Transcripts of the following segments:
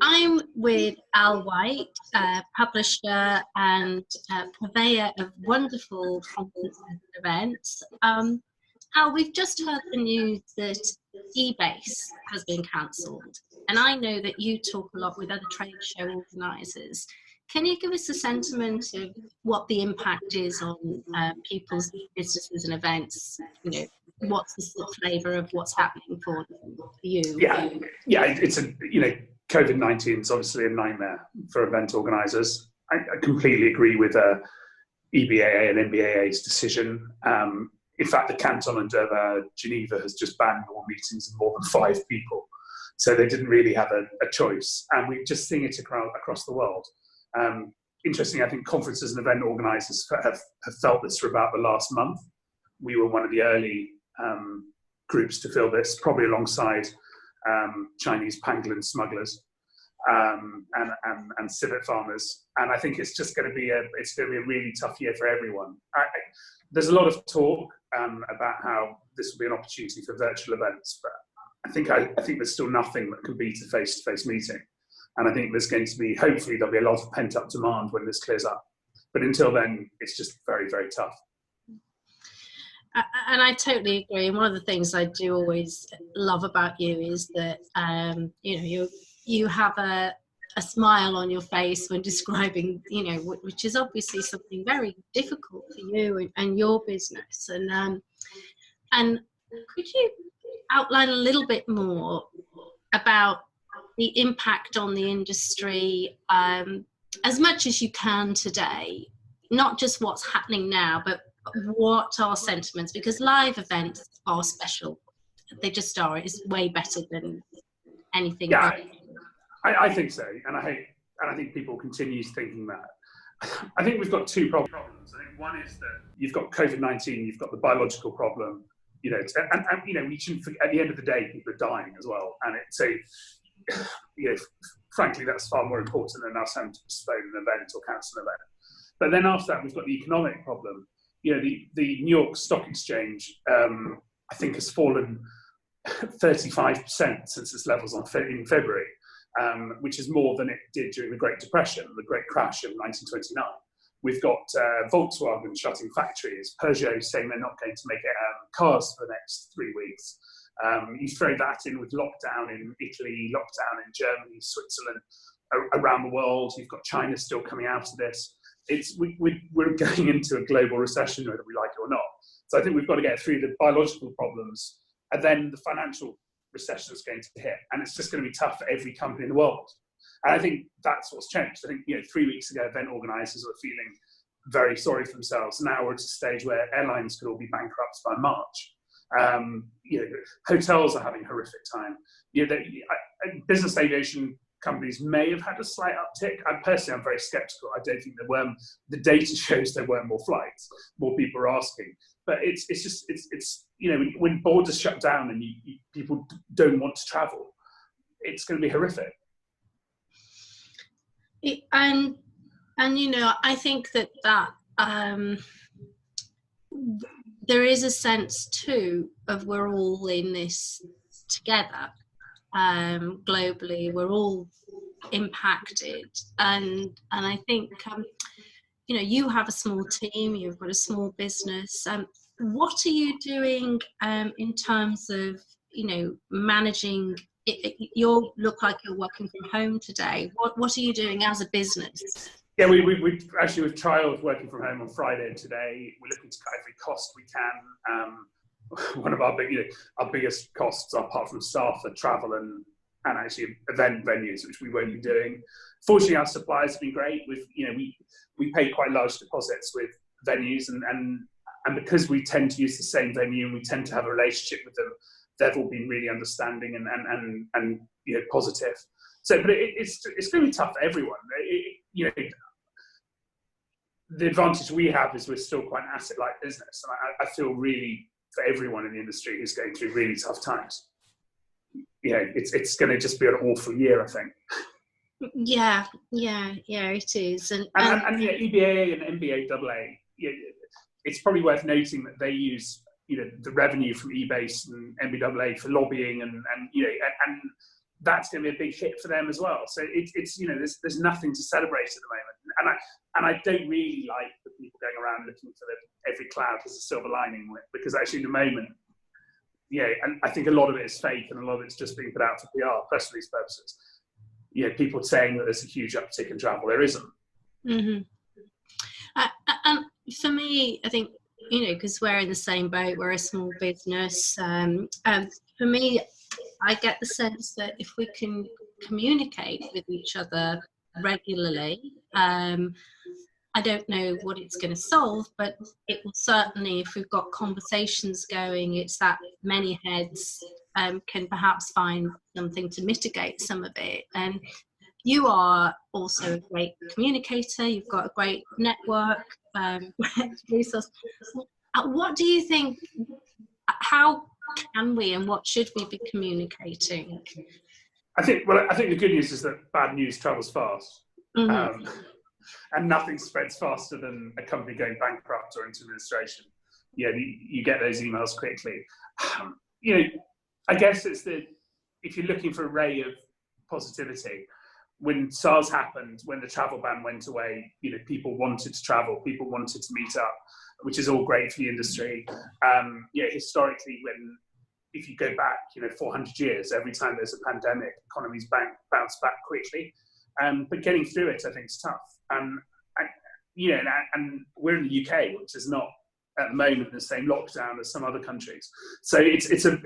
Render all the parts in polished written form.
I'm with Al Whyte, publisher and purveyor of wonderful conferences and events. Al, we've just heard the news that eBase has been cancelled, and I know that you talk a lot with other trade show organisers. Can you give us a sentiment of what the impact is on people's businesses and events? You know, what's the sort of flavour of what's happening for you? Yeah, it's COVID-19 is obviously a nightmare for event organisers. I completely agree with EBAA and NBAA's decision. In fact, the Canton of Geneva has just banned all meetings of more than 5 people. So they didn't really have a choice. And we're just seeing it across the world. Interestingly, I think conferences and event organisers have felt this for about the last month. We were one of the early groups to feel this, probably alongside Chinese pangolin smugglers and civet farmers. And I think it's just going to be a really tough year for everyone. There's a lot of talk about how this will be an opportunity for virtual events, but I think there's still nothing that can beat a face-to-face meeting. And I think there's going to be, hopefully there'll be a lot of pent-up demand when this clears up. But until then, it's just very, very tough. And I totally agree. And one of the things I do always love about you is that you have a smile on your face when describing, which is obviously something very difficult for you and your business. And could you outline a little bit more about the impact on the industry, as much as you can today, not just what's happening now, but what are sentiments? Because live events are special. They just are. It's way better than anything. Yeah, I think so. And I think people continue thinking that. I think we've got 2 problems. I think one is that you've got COVID-19, you've got the biological problem, we shouldn't forget, at the end of the day, people are dying as well. And frankly, that's far more important than us having to postpone an event or cancel an event. But then after that, we've got the economic problem. The New York Stock Exchange, I think, has fallen 35% since its levels in February, which is more than it did during the Great Depression, the Great Crash of 1929. We've got Volkswagen shutting factories, Peugeot saying they're not going to make cars for the next 3 weeks. You throw that in with lockdown in Italy, lockdown in Germany, Switzerland, around the world. You've got China still coming out of this. We're going into a global recession, whether we like it or not. So I think we've got to get through the biological problems, and then the financial recession is going to hit, and it's just going to be tough for every company in the world. And I think that's what's changed. I think 3 weeks ago, event organisers were feeling very sorry for themselves. Now we're at a stage where airlines could all be bankrupt by March. Hotels are having a horrific time. Business aviation companies may have had a slight uptick. Personally, I'm very sceptical. I don't think there were. The data shows there weren't more flights. More people are asking. But it's when borders shut down and people don't want to travel, it's going to be horrific. And I think that there is a sense too of we're all in this together. Globally, we're all impacted, and I think you have a small team, you've got a small business. What are you doing in terms of managing it? You look like you're working from home today. What are you doing as a business? Yeah, we've trialled working from home on Friday and today. We're looking to cut every cost we can. One of our biggest costs, apart from staff, are travel and actually event venues, which we won't be doing. Fortunately, our suppliers have been great. We pay quite large deposits with venues, and because we tend to use the same venue and we tend to have a relationship with them, they've all been really understanding and positive. So, but it's going to be tough for everyone. The advantage we have is we're still quite an asset-light business, and I feel really for everyone in the industry who's going through really tough times. It's going to just be an awful year, I think. Yeah, it is. And EBA and NBAAA, it's probably worth noting that they use the revenue from eBase and NBAA for lobbying and that's going to be a big hit for them as well. So it's you know, there's nothing to celebrate at the moment, and I don't really like the people going around looking for every cloud has a silver lining, because actually in the moment, yeah, and I think a lot of it is fake, and a lot of it's just being put out for PR, press release purposes. You know, people saying that there's a huge uptick in travel, there isn't. Mm-hmm. And for me, I think, you know, because we're in the same boat, we're a small business. For me, I get the sense that if we can communicate with each other regularly, I don't know what it's going to solve, but it will certainly, if we've got conversations going, it's that many heads can perhaps find something to mitigate some of it. And you are also a great communicator. You've got a great network, resource. What do you think, how can we and what should we be communicating? I think the good news is that bad news travels fast. Mm-hmm. And nothing spreads faster than a company going bankrupt or into administration. Yeah, you get those emails quickly. You know, I guess it's if you're looking for a ray of positivity, when SARS happened, when the travel ban went away, you know, people wanted to travel, people wanted to meet up, which is all great for the industry. Yeah, historically, if you go back, you know, 400 years, every time there's a pandemic, economies bounce back quickly. But getting through it, I think, is tough. You know, and we're in the UK, which is not at the moment in the same lockdown as some other countries. So it's a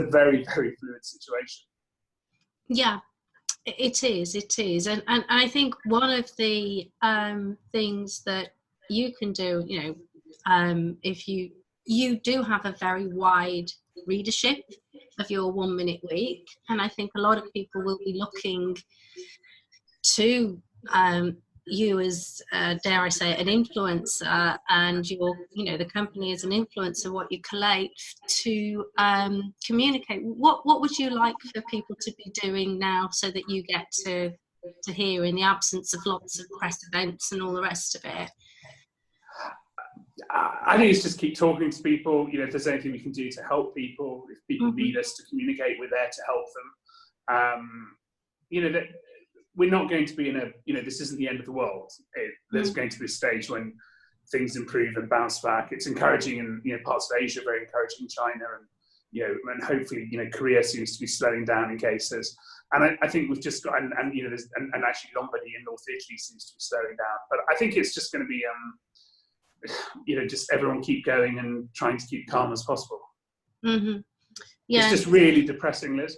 very, very fluid situation. Yeah, it is, and I think one of the things that you can do, you know, if you do have a very wide readership of your 1 minute week, and I think a lot of people will be looking to you as dare I say, an influencer, and your, you know, the company as an influencer, what you collate to communicate. What would you like for people to be doing now, so that you get to hear, in the absence of lots of press events and all the rest of it? I think it's just keep talking to people. You know, if there's anything we can do to help people, if people need us to communicate, we're there to help them. You know, that we're not going to be in a, you know, this isn't the end of the world. There's going to be a stage when things improve and bounce back. It's encouraging in, you know, parts of Asia, very encouraging in China, and, you know, and hopefully, you know, Korea seems to be slowing down in cases. And I think we've just got, and you know, and actually Lombardy in North Italy seems to be slowing down. But I think it's just going to be, you know, just everyone keep going and trying to keep calm as possible. Yeah. It's just really depressing, Liz.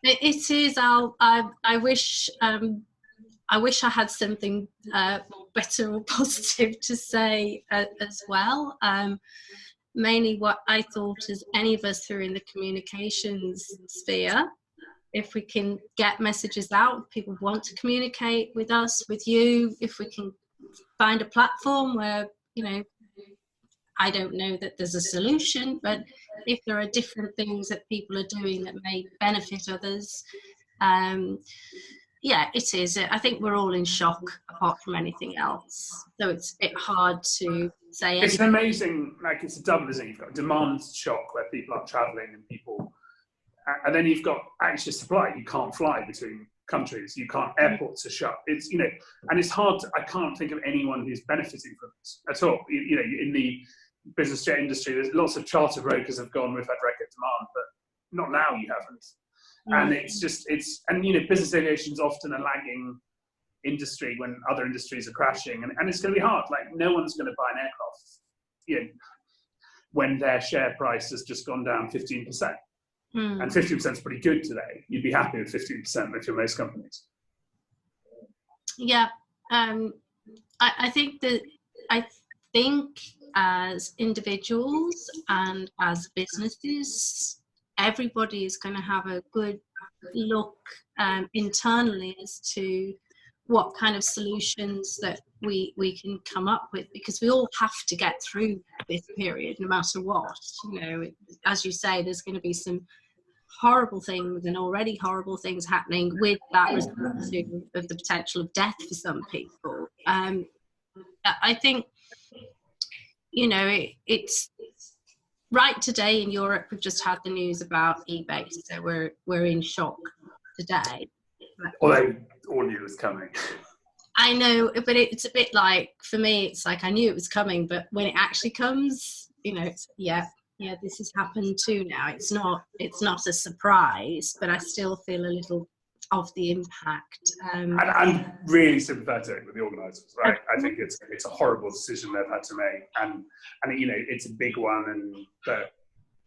It is. I wish I had something better or positive to say as well. Mainly what I thought is, any of us who are in the communications sphere, if we can get messages out, people want to communicate with us, with you, if we can find a platform where, you know, I don't know that there's a solution, but if there are different things that people are doing that may benefit others, yeah, it is. I think we're all in shock, apart from anything else. So it's a bit hard to say anything. It's an amazing, like, it's a double, isn't it? You've got demand shock where people aren't travelling, and then you've got actual supply. You can't fly between countries. You can't, airports are shut. It's, you know, and it's hard I can't think of anyone who's benefiting from this at all. You know, in the business jet industry, there's lots of charter brokers have gone, we've had record demand, but not now, you haven't. And and you know, business aviation is often a lagging industry when other industries are crashing, and it's going to be hard. Like, no one's going to buy an aircraft, you know, when their share price has just gone down 15%. And 15% is pretty good today. You'd be happy with 15% if you're most companies. Yeah, I think as individuals and as businesses, everybody is going to have a good look internally as to what kind of solutions that we can come up with, because we all have to get through this period no matter what. You know, as you say, there's going to be some horrible things, and already horrible things happening, with that result of the potential of death for some people. I think, you know, it's right today in Europe. We've just had the news about eBay, so we're in shock. today. Although all knew it was coming. I know, but it's a bit like, for me, it's like I knew it was coming, but when it actually comes, you know, it's, yeah, this has happened too now. It's not a surprise, but I still feel a little of the impact. And I'm really sympathetic with the organisers, right? I think it's a horrible decision they've had to make, and you know, it's a big one, but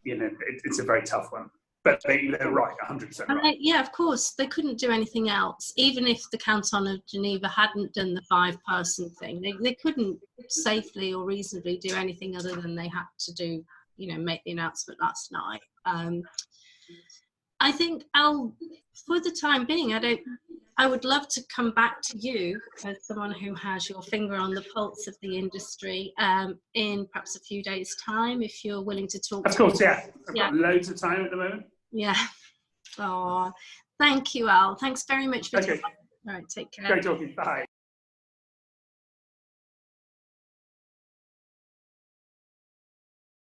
you know, it's a very tough one. But they're right, 100% right. Yeah, of course, they couldn't do anything else. Even if the Canton of Geneva hadn't done the 5-person thing, they couldn't safely or reasonably do anything other than they had to do, you know, make the announcement last night. I think for the time being, I would love to come back to you as someone who has your finger on the pulse of the industry in perhaps a few days' time, if you're willing to talk. Of course, yeah. I've got loads of time at the moment. Yeah. Oh, thank you, Al. Thanks very much for okay. All right, take care. Great talking. Bye.